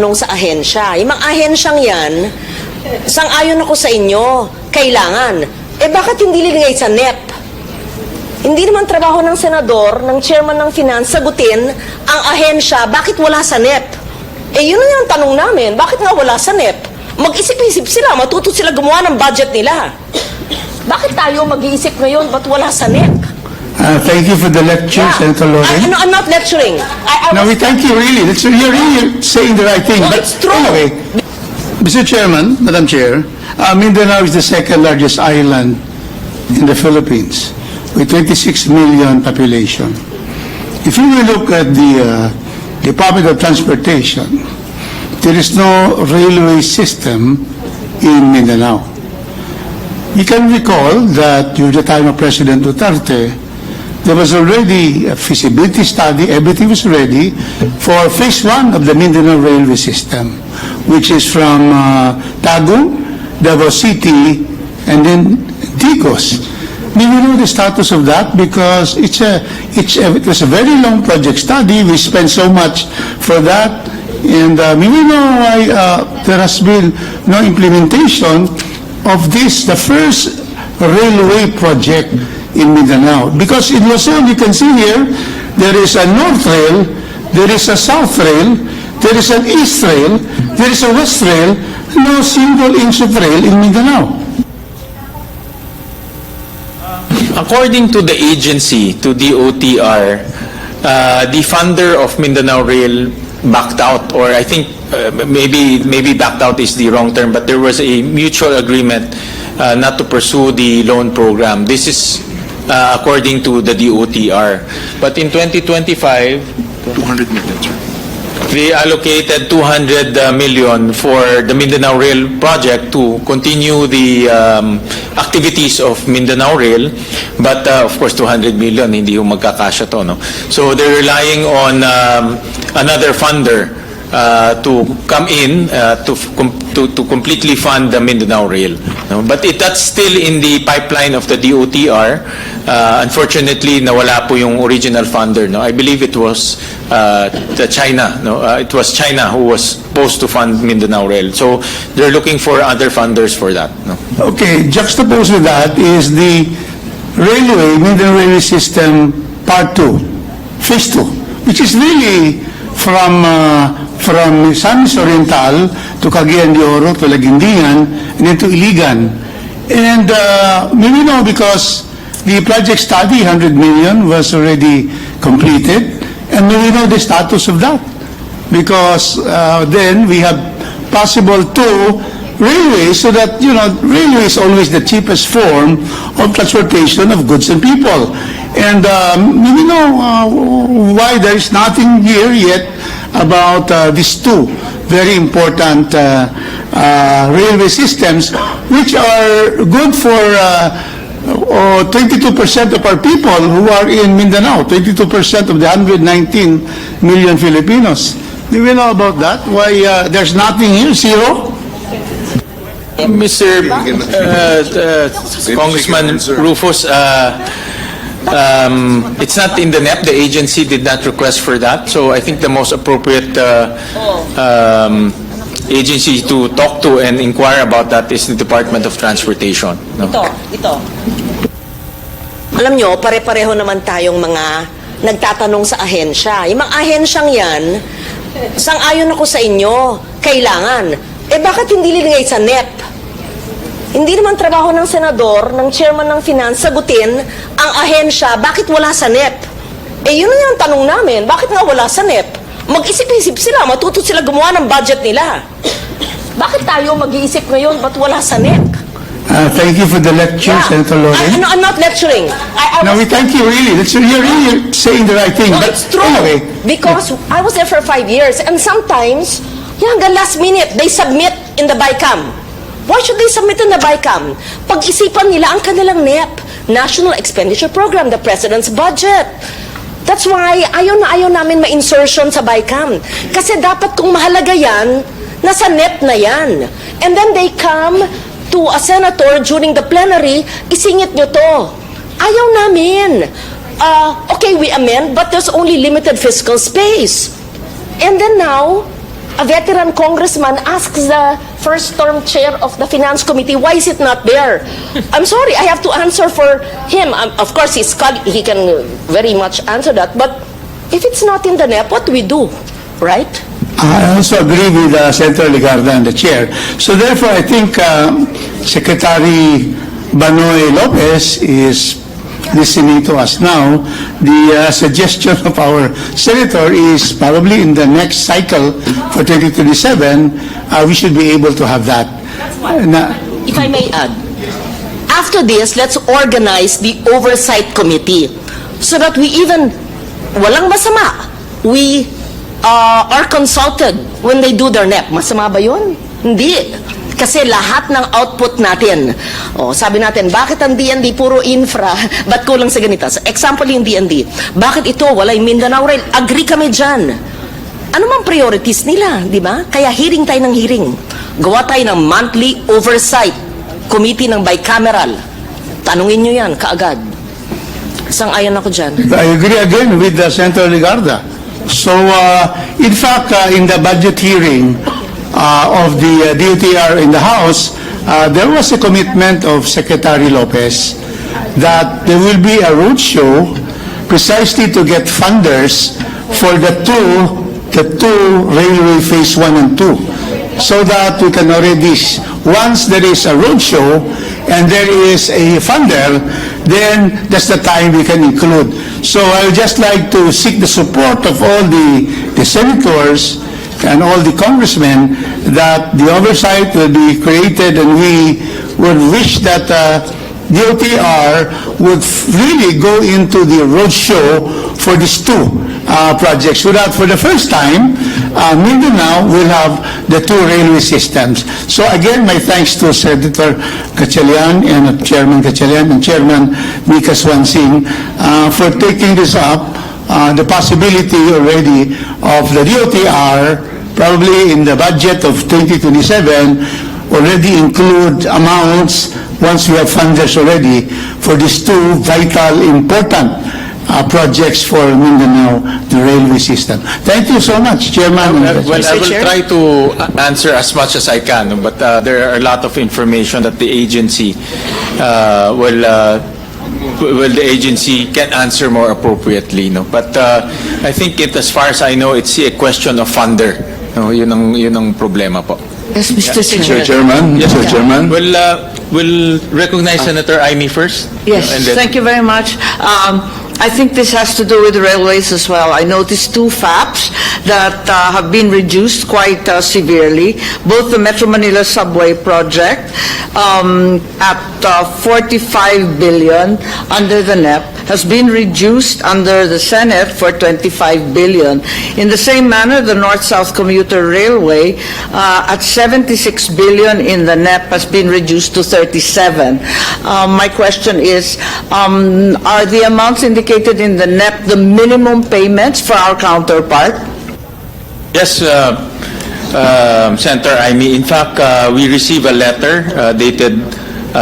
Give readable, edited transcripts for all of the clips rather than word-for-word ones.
nung sa ahensya. Yung mga ahensyang yan, sang-ayon ako sa inyo, kailangan. Bakit hindi linigay sa NEP? Hindi naman trabaho ng senador, ng chairman ng finance, sagutin ang ahensya, bakit wala sa NEP? Yun na yung tanong namin, bakit nga wala sa NEP? Mag-isip-isip sila, matuto sila gumawa ng budget nila. Bakit tayo mag-iisip ngayon, ba't wala sa NEP? Thank you for the lecture, Senator Loren. No, I'm not lecturing. No, we thank you really. You're really saying the right thing. Well, but it's true. Anyway, Mr. Chairman, Madam Chair, Mindanao is the second largest island in the Philippines with 26 million population. If you will look at the Department of Transportation, there is no railway system in Mindanao. You can recall that during the time of President Duterte, there was already a feasibility study, everything was ready for phase 1 of the Mindanao railway system, which is from Tagum, Davao City, and then Ticos. We know the status of that because it was a very long project study. We spent so much for that, and we know why there has been no implementation of this, the first railway project in Mindanao. Because in Luzon, you can see here, there is a North Rail, there is a South Rail, there is an East Rail, there is a West Rail, no single inch of rail in Mindanao. According to the agency, to DOTR, the funder of Mindanao Rail backed out, or I think maybe backed out is the wrong term, but there was a mutual agreement not to pursue the loan program. This is according to the DOTR. But in 2025, 200 million, sir. they allocated 200 million for the Mindanao Rail project to continue the activities of Mindanao Rail. But of course, 200 million, hindi yung magkakasya to, no? So they're relying on another funder to come in to completely fund the Mindanao Rail. No? But that's still in the pipeline of the DOTR. Unfortunately, nawala po yung original funder. No? I believe it was China. No? It was China who was supposed to fund Mindanao Rail. So they're looking for other funders for that. No? Okay, juxtaposed with that is the railway, Mindanao Railway System Part 2, Phase 2, which is really from Misamis Oriental to Cagayan de Oro to Laguindingan and then to Iligan. And we know because the project study, 100 million, was already completed, and we know the status of that because then we have possible two railways, so that, you know, railway is always the cheapest form of transportation of goods and people. And we know why there is nothing here yet about these two very important railway systems, which are good for 22% of our people who are in Mindanao, 22% of the 119 million Filipinos. Do we know about that? Why there's nothing here, zero? Mr. Congressman Rufus, it's not in the NEP. The agency did not request for that. So I think the most appropriate agency to talk to and inquire about that is the Department of Transportation. No? Ito. Alam nyo, pare-pareho naman tayong mga nagtatanong sa ahensya. Yung mga ahensyang yan, sang-ayon ako sa inyo, kailangan. Bakit hindi linigay sa NEP? Hindi naman trabaho ng senador, ng chairman ng finance, sagutin ang ahensya, bakit wala sa NEP? Yun na yung tanong namin, bakit nga wala sa NEP? Mag-isip-isip sila, matuto sila gumawa ng budget nila. Bakit tayo mag-iisip ngayon, ba't wala sa NEP? Thank you for the lecture, Senator Loren. No, I'm not lecturing. No, we thank you really. You're really saying the right thing. Well, But it's true. Anyway, because I was there for 5 years, and sometimes, hanggang last minute, they submit in the BICAM. Why should they submit in the BICAM? Pag-isipan nila ang kanilang NEP, National Expenditure Program, the President's Budget. That's why ayaw na ayaw namin ma-insertion sa BICAM. Kasi dapat kung mahalaga yan, nasa NEP na yan. And then they come to a senator during the plenary, isingit nyo to. Ayaw namin. Okay, we amend, but there's only limited fiscal space. And then now, a veteran congressman asks the first-term chair of the Finance Committee, why is it not there? I'm sorry, I have to answer for him. Of course, he can very much answer that. But if it's not in the NEP, what do we do, right? I also agree with Senator Legarda and the chair. So therefore, I think Secretary Banoy Lopez is listening to us now. The suggestion of our senator is probably in the next cycle for 2027, we should be able to have that. If I may add, after this, let's organize the oversight committee so that we even, walang masama, we are consulted when they do their NEP. Masama ba yun? Hindi. Kasi lahat ng output natin, sabi natin, bakit ang DND puro infra, ba't kulang sa ganito? Example yung DND, bakit ito, wala yung Mindanao Rail? Agree kami dyan. Ano mang priorities nila, di ba? Kaya hearing tayo ng hearing. Gawa tayo ng monthly oversight committee ng bicameral. Tanungin nyo yan, kaagad. Sang-ayon ako dyan. I agree again with Senator Legarda. So, in fact, in the budget hearing of the DOTR in the House, there was a commitment of Secretary Lopez that there will be a roadshow precisely to get funders for the two railway phase 1 and 2, so that we can already, once there is a roadshow and there is a funder, then that's the time we can include. So I would just like to seek the support of all the senators and all the congressmen that the oversight will be created, and we would wish that DOTR would really go into the roadshow for these two projects, so that for the first time, Mindanao will have the two railway systems. So again, my thanks to Senator Gatchalian and Chairman Gatchalian and Chairman Mika Swansing for taking this up. The possibility already of the DOTR, probably in the budget of 2027, already include amounts, once we have funders already, for these two vital, important projects for Mindanao, the railway system. Thank you so much, Chairman. Well, I will Chair? try to answer as much as I can, but there are a lot of information that the agency the agency can answer more appropriately, no? But I think as far as I know, it's a question of funder. No, yun ang problema po. Yes, Mr. Mr. Chairman, Mr. Chairman. We'll recognize Senator Aimee first. Yes, and then- thank you very much. I think this has to do with the railways as well. I noticed two FAPs that have been reduced quite severely. Both the Metro Manila Subway project at 45 billion under the NEP has been reduced under the Senate for 25 billion. In the same manner, the North-South Commuter Railway at 76 billion in the NEP has been reduced to 37. My question is, are the amounts indicated in the NEP the minimum payments for our counterpart? Yes, Senator Aimee. In fact, we received a letter dated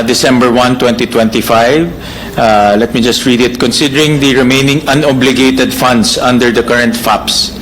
December 1, 2025. Let me just read it. Considering the remaining unobligated funds under the current FAPs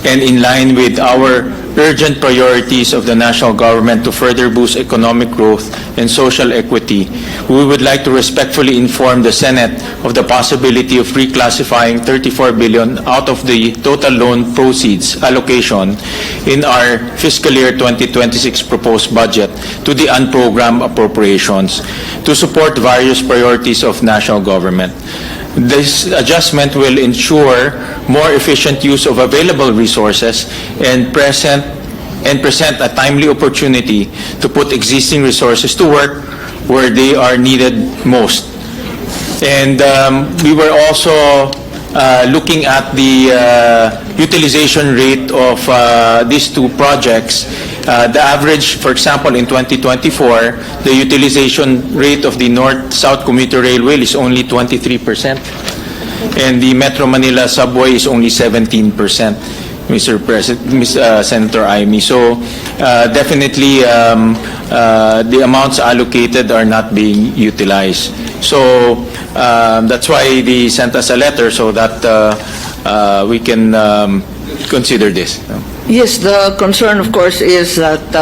and in line with our urgent priorities of the national government to further boost economic growth and social equity, we would like to respectfully inform the Senate of the possibility of reclassifying 34 billion out of the total loan proceeds allocation in our fiscal year 2026 proposed budget to the unprogrammed appropriations to support various priorities of national government. This adjustment will ensure more efficient use of available resources and present a timely opportunity to put existing resources to work where they are needed most. And we were also looking at the utilization rate of these two projects. The average, for example, in 2024, the utilization rate of the North-South Commuter Railway is only 23%, and the Metro Manila Subway is only 17%, Mr. President, Senator Aimee. So definitely the amounts allocated are not being utilized. So that's why they sent us a letter so that we can consider this. Yes, the concern, of course, is that,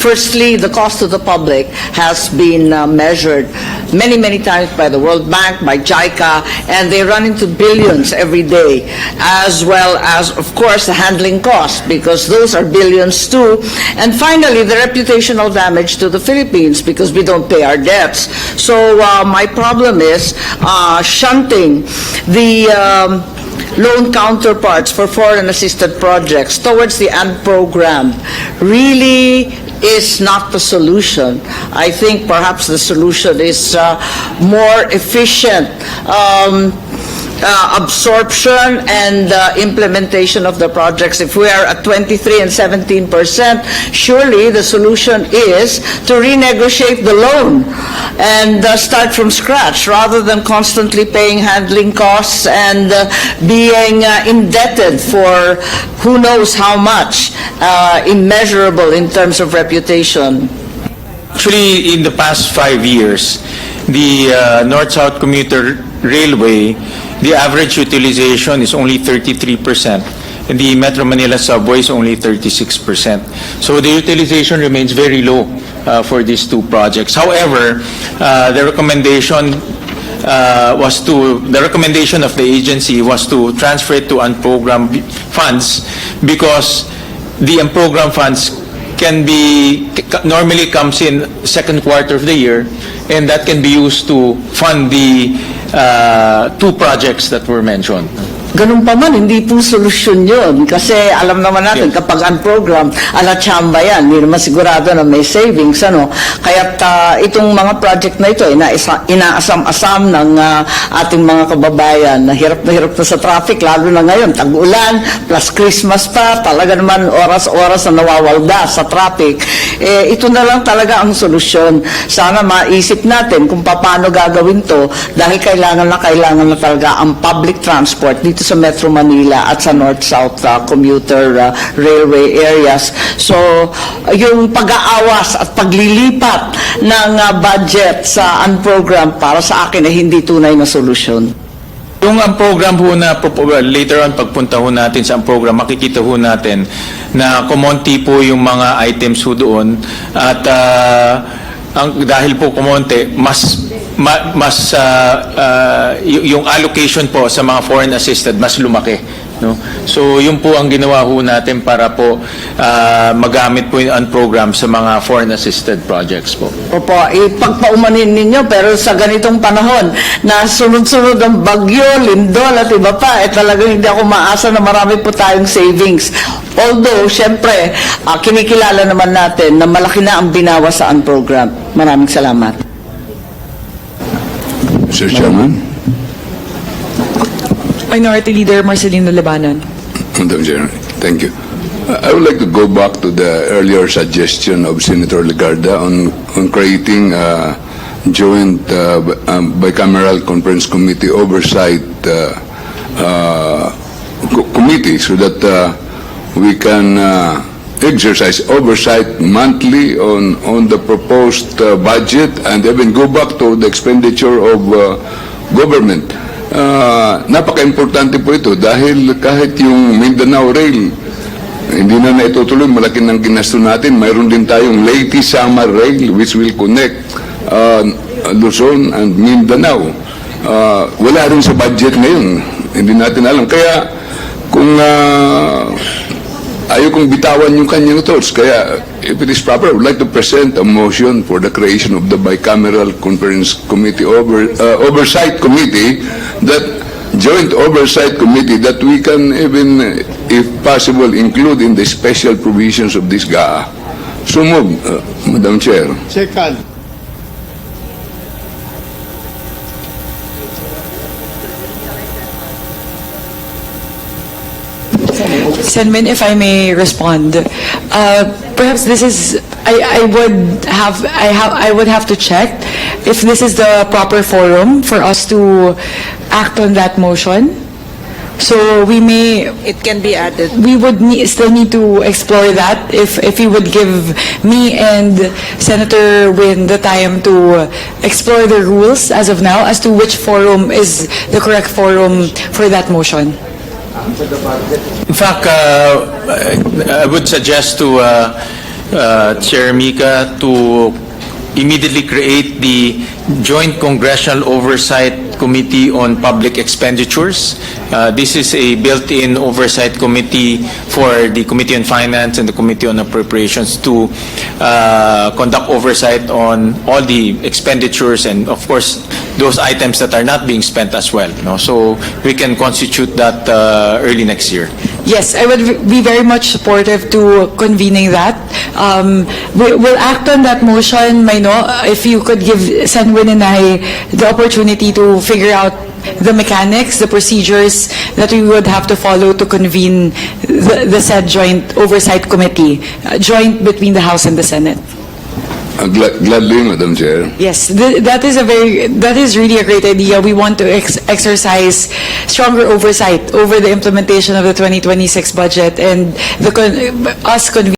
firstly, the cost to the public has been measured many, many times by the World Bank, by JICA, and they run into billions every day, as well as, of course, the handling costs, because those are billions too. And finally, the reputational damage to the Philippines, because we don't pay our debts. So my problem is shunting the loan counterparts for foreign assisted projects towards the AND program really is not the solution. I think perhaps the solution is more efficient absorption and implementation of the projects. If we are at 23 and 17%, surely the solution is to renegotiate the loan and start from scratch rather than constantly paying handling costs and being indebted for who knows how much, immeasurable in terms of reputation. Actually, in the past 5 years, the North-South Commuter Railway, the average utilization is only 33%, and the Metro Manila subway is only 36%. So the utilization remains very low for these two projects. However, the recommendation of the agency was to transfer it to unprogrammed funds, because the unprogrammed funds normally comes in second quarter of the year, and that can be used to fund the two projects that were mentioned. Ganun pa man, hindi po solusyon yun. Kasi alam naman natin, Yes. kapag unprogram, ala-chamba yan. Hindi naman sigurado na may savings. Ano? Kaya't itong mga project na ito, inaasam-asam ng ating mga kababayan. Na hirap na sa traffic, lalo na ngayon, tag-ulan, plus Christmas pa, talaga naman oras-oras na nawawalda sa traffic. Ito na lang talaga ang solusyon. Sana maisip natin kung paano gagawin to, dahil kailangan na talaga ang public transport dito sa Metro Manila at sa North-South commuter railway areas. So, yung pag-aawas at paglilipat ng budget sa unprogram para sa akin ay hindi tunay na solusyon. Yung ang program ho na later on pagpunta ho natin sa ang program, makikita ho natin na kumonti po yung mga items ho doon, at dahil po kumonti, yung allocation po sa mga foreign assisted mas lumaki, no? So yun po ang ginawa ho natin para po magamit po yung program sa mga foreign assisted projects po. Opo, ipagpaumanin ninyo, pero sa ganitong panahon na sunod-sunod ang bagyo, lindol at iba pa, talagang hindi ako maasa na marami po tayong savings. Although, syempre, kinikilala naman natin na malaki na ang binawas sa program. Maraming salamat. Mr. Chairman. Minority Leader Marcelino Lebanon. Madam Chair, thank you. I would like to go back to the earlier suggestion of Senator Legarda on creating a joint bicameral conference committee oversight committee so that we can exercise oversight monthly on the proposed budget and even go back to the expenditure of government. Napaka-importante po ito dahil kahit yung Mindanao Rail, hindi na naitutuloy, malaki ng ginasto natin. Mayroon din tayong Leyte Samar Rail which will connect Luzon and Mindanao. Wala rin sa budget ngayon. Hindi natin alam. Kaya kung ayaw kong bitawan yung kanyang thoughts. Kaya, if it is proper, I would like to present a motion for the creation of the bicameral conference committee oversight committee, that joint oversight committee that we can even, if possible, include in the special provisions of this GAA. So move, Madam Chair. Second. Senmin, if I may respond, perhaps this is, I would have to check if this is the proper forum for us to act on that motion. So we may, It can be added. we would still need to explore that if you would give me and Senator Win the time to explore the rules as of now as to which forum is the correct forum for that motion. In fact, I would suggest to Chair Mika to immediately create the Joint Congressional Oversight Committee on Public Expenditures. This is a built-in oversight committee for the Committee on Finance and the Committee on Appropriations to conduct oversight on all the expenditures and, of course, those items that are not being spent as well. No? So we can constitute that early next year. Yes, I would be very much supportive to convening that. We'll act on that motion, Maino, if you could give Senwin and I the opportunity to figure out the mechanics, the procedures that we would have to follow to convene the said joint oversight committee, joint between the House and the Senate. Gladly, Madam Chair. Yes, that is really a great idea. We want to exercise stronger oversight over the implementation of the 2026 budget, and us convening